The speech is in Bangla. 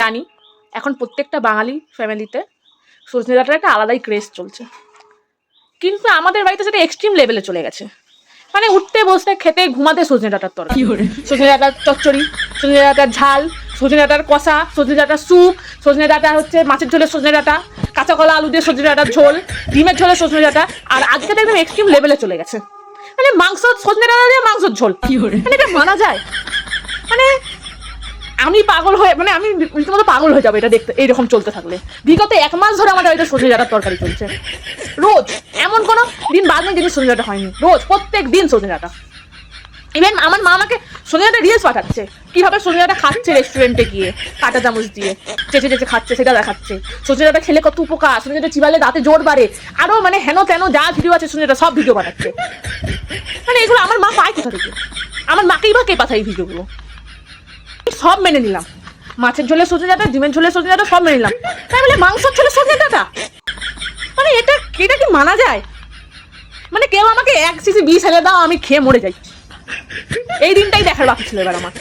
জানি এখন প্রত্যেকটা বাঙালি ফ্যামিলিতে সজনে ডাঁটার একটা আলাদাই ক্রেজ চলছে, কিন্তু আমাদের বাড়িতে সেটা এক্সট্রিম লেভেলে চলে গেছে। মানে উঠতে বসতে খেতে ঘুমাতে সজনে ডাঁটার তরকারি, সজনে ডাঁটার চচ্চড়ি, সজনে ডাঁটার ঝাল, সজনে ডাঁটার কষা, সজনে ডাঁটার স্যুপ, সজনে ডাঁটা হচ্ছে মাছের ঝোলের সজনে ডাঁটা, কাঁচা কলা আলু দিয়ে সজনে ডাঁটার ঝোল, ডিমের ঝোলের সজনে ডাঁটা। আর আজকে তো একদম এক্সট্রিম লেভেলে চলে গেছে, মানে মাংস সজনে ডাঁটা দিয়ে মাংসের ঝোল। মানে এটা মানা যায়? মানে আমি পাগল হয়ে, মানে আমি রীতিমতো পাগল হয়ে যাবো এটা দেখতে এইরকম চলতে থাকলে। বিগত 1 মাস ধরে আমাদের বাড়িতে সজনে ডাঁটার তরকারি চলছে রোজ, এমন কোনো দিন বাদ নেই যেদিন সজনে ডাঁটা হয়নি, রোজ প্রত্যেক দিন সজনে ডাঁটা। ইভেন আমার মা আমাকে সজনে ডাঁটা রিলস পাঠাচ্ছে, কিভাবে সজনে ডাঁটা খাচ্ছে রেস্টুরেন্টে গিয়ে কাঁটা চামচ দিয়ে চেঁচে চেঁচে খাচ্ছে, সেটা দেখাচ্ছে। সজনে ডাঁটা খেলে কত উপকার, সজনে ডাঁটা চিবালে দাঁতে জোর বাড়ে, আরো মানে হেন তেন যা ভিডিও আছে সজনে ডাঁটা সব ভিডিও পাঠাচ্ছে। মানে এগুলো আমার মা পায় কোথা থেকে? আমার মাকেই বা কে পাঠায় এই ভিডিওগুলো? সব মেনে নিলাম, মাছের ঝোলে সজনে ডাঁটা, ডিমের ঝোলে সজনে ডাঁটা সব মেনে নিলাম, তাই বলে মাংসের ঝোলে সজনে ডাঁটা? মানে এটা এটা কি মানা যায়? মানে কেউ আমাকে 1 সিসি বিষ এনে দাও, আমি খেয়ে মরে যাই। এই দিনটাই দেখার বাকি ছিল এবার আমার।